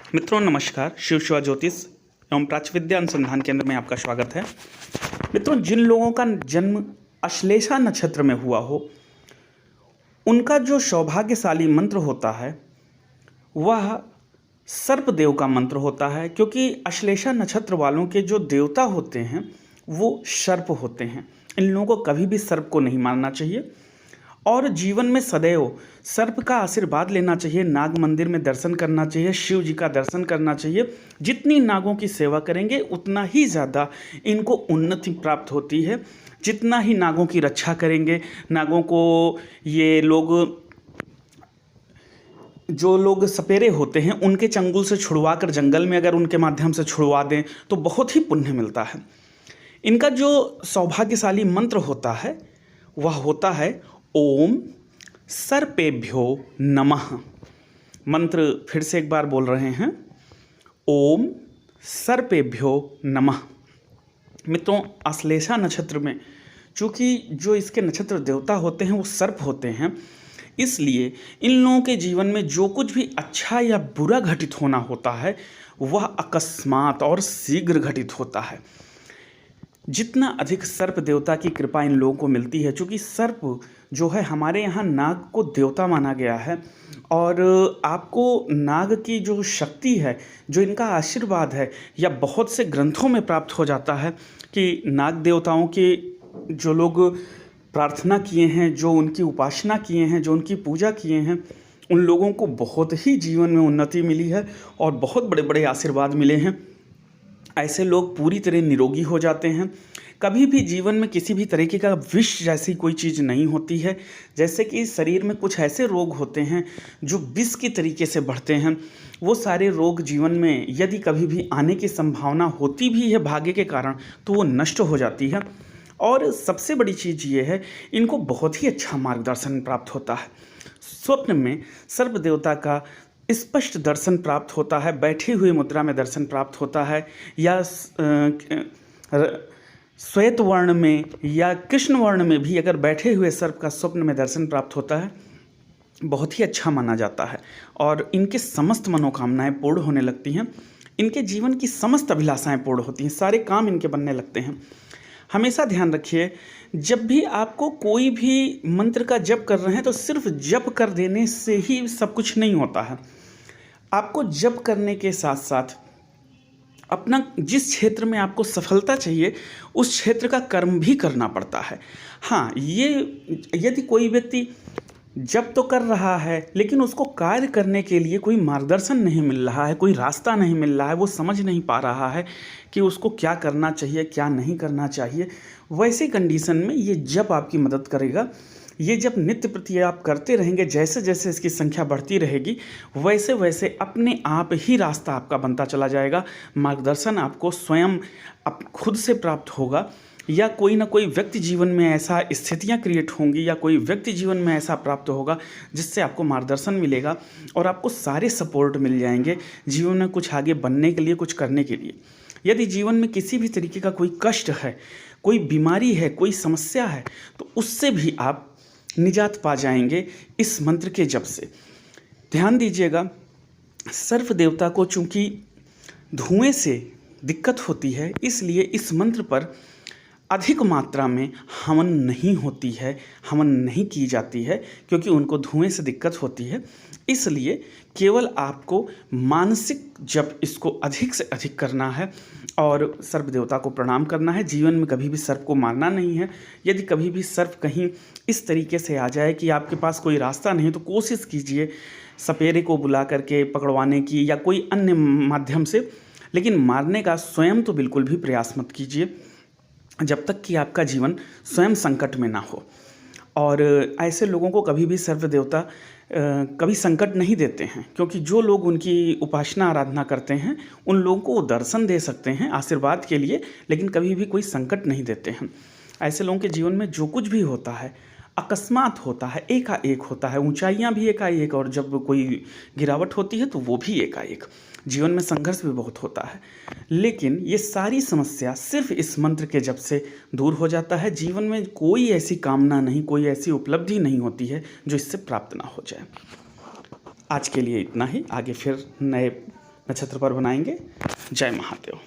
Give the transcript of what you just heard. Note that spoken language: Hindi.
मित्रों नमस्कार। शिव शिवा ज्योतिष एवं प्राच्य विद्या अनुसंधान केंद्र में आपका स्वागत है। मित्रों, जिन लोगों का जन्म अश्लेषा नक्षत्र में हुआ हो उनका जो सौभाग्यशाली मंत्र होता है वह सर्पदेव का मंत्र होता है, क्योंकि अश्लेषा नक्षत्र वालों के जो देवता होते हैं वो सर्प होते हैं। इन लोगों को कभी भी सर्प को नहीं मानना चाहिए और जीवन में सदैव सर्प का आशीर्वाद लेना चाहिए। नाग मंदिर में दर्शन करना चाहिए, शिव जी का दर्शन करना चाहिए। जितनी नागों की सेवा करेंगे उतना ही ज़्यादा इनको उन्नति प्राप्त होती है। जितना ही नागों की रक्षा करेंगे, नागों को ये लोग जो लोग सपेरे होते हैं उनके चंगुल से छुड़वा कर जंगल में अगर उनके माध्यम से छुड़वा दें तो बहुत ही पुण्य मिलता है। इनका जो सौभाग्यशाली मंत्र होता है वह होता है ओम सर्पेभ्यो नमः। मंत्र फिर से एक बार बोल रहे हैं, ओम सर्पेभ्यो नमः। मित्रों, अश्लेषा नक्षत्र में चूँकि जो इसके नक्षत्र देवता होते हैं वो सर्प होते हैं, इसलिए इन लोगों के जीवन में जो कुछ भी अच्छा या बुरा घटित होना होता है वह अकस्मात और शीघ्र घटित होता है। जितना अधिक सर्प देवता की कृपा इन लोगों को मिलती है, चूँकि सर्प जो है हमारे यहाँ नाग को देवता माना गया है और आपको नाग की जो शक्ति है, जो इनका आशीर्वाद है, या बहुत से ग्रंथों में प्राप्त हो जाता है कि नाग देवताओं के जो लोग प्रार्थना किए हैं, जो उनकी उपासना किए हैं, जो उनकी पूजा किए हैं, उन लोगों को बहुत ही जीवन में उन्नति मिली है और बहुत बड़े बड़े आशीर्वाद मिले हैं। ऐसे लोग पूरी तरह निरोगी हो जाते हैं। कभी भी जीवन में किसी भी तरीके का विष जैसी कोई चीज़ नहीं होती है। जैसे कि शरीर में कुछ ऐसे रोग होते हैं जो विष की तरीके से बढ़ते हैं, वो सारे रोग जीवन में यदि कभी भी आने की संभावना होती भी है भाग्य के कारण तो वो नष्ट हो जाती है। और सबसे बड़ी चीज़ ये है, इनको बहुत ही अच्छा मार्गदर्शन प्राप्त होता है। स्वप्न में सर्प देवता का स्पष्ट दर्शन प्राप्त होता है, बैठी हुई मुद्रा में दर्शन प्राप्त होता है, या श्वेत वर्ण में या कृष्ण वर्ण में भी अगर बैठे हुए सर्प का स्वप्न में दर्शन प्राप्त होता है, बहुत ही अच्छा माना जाता है और इनके समस्त मनोकामनाएं पूर्ण होने लगती हैं। इनके जीवन की समस्त अभिलाषाएं पूर्ण होती हैं, सारे काम इनके बनने लगते हैं। हमेशा ध्यान रखिए, जब भी आपको कोई भी मंत्र का जप कर रहे हैं तो सिर्फ जप कर देने से ही सब कुछ नहीं होता है। आपको जप करने के साथ साथ अपना जिस क्षेत्र में आपको सफलता चाहिए उस क्षेत्र का कर्म भी करना पड़ता है। हाँ, ये यदि कोई व्यक्ति जप तो कर रहा है लेकिन उसको कार्य करने के लिए कोई मार्गदर्शन नहीं मिल रहा है, कोई रास्ता नहीं मिल रहा है, वो समझ नहीं पा रहा है कि उसको क्या करना चाहिए क्या नहीं करना चाहिए, वैसी कंडीशन में ये जप आपकी मदद करेगा। ये जब नित्य प्रति आप करते रहेंगे, जैसे जैसे इसकी संख्या बढ़ती रहेगी वैसे वैसे अपने आप ही रास्ता आपका बनता चला जाएगा। मार्गदर्शन आपको स्वयं खुद से प्राप्त होगा, या कोई ना कोई व्यक्ति जीवन में ऐसा स्थितियां क्रिएट होंगी, या कोई व्यक्ति जीवन में ऐसा प्राप्त होगा जिससे आपको मार्गदर्शन मिलेगा और आपको सारे सपोर्ट मिल जाएंगे जीवन में कुछ आगे बनने के लिए, कुछ करने के लिए। यदि जीवन में किसी भी तरीके का कोई कष्ट है, कोई बीमारी है, कोई समस्या है, तो उससे भी आप निजात पा जाएंगे इस मंत्र के जप से। ध्यान दीजिएगा, सर्प देवता को चूँकि धुएं से दिक्कत होती है, इसलिए इस मंत्र पर अधिक मात्रा में हवन नहीं होती है, हवन नहीं की जाती है, क्योंकि उनको धुएं से दिक्कत होती है। इसलिए केवल आपको मानसिक जप इसको अधिक से अधिक करना है और सर्प देवता को प्रणाम करना है। जीवन में कभी भी सर्प को मारना नहीं है। यदि कभी भी सर्प कहीं इस तरीके से आ जाए कि आपके पास कोई रास्ता नहीं, तो कोशिश कीजिए सपेरे को बुला करके पकड़वाने की या कोई अन्य माध्यम से, लेकिन मारने का स्वयं तो बिल्कुल भी प्रयास मत कीजिए जब तक कि आपका जीवन स्वयं संकट में ना हो। और ऐसे लोगों को कभी भी सर्प देवता कभी संकट नहीं देते हैं, क्योंकि जो लोग उनकी उपासना आराधना करते हैं उन लोगों को वो दर्शन दे सकते हैं आशीर्वाद के लिए, लेकिन कभी भी कोई संकट नहीं देते हैं। ऐसे लोगों के जीवन में जो कुछ भी होता है अकस्मात होता है, एकाएक होता है। ऊंचाइयां भी एकाएक, और जब कोई गिरावट होती है तो वो भी एकाएक। जीवन में संघर्ष भी बहुत होता है, लेकिन ये सारी समस्या सिर्फ इस मंत्र के जप से दूर हो जाता है। जीवन में कोई ऐसी कामना नहीं, कोई ऐसी उपलब्धि नहीं होती है जो इससे प्राप्त ना हो जाए। आज के लिए इतना ही, आगे फिर नए नक्षत्र पर बनाएंगे। जय महादेव।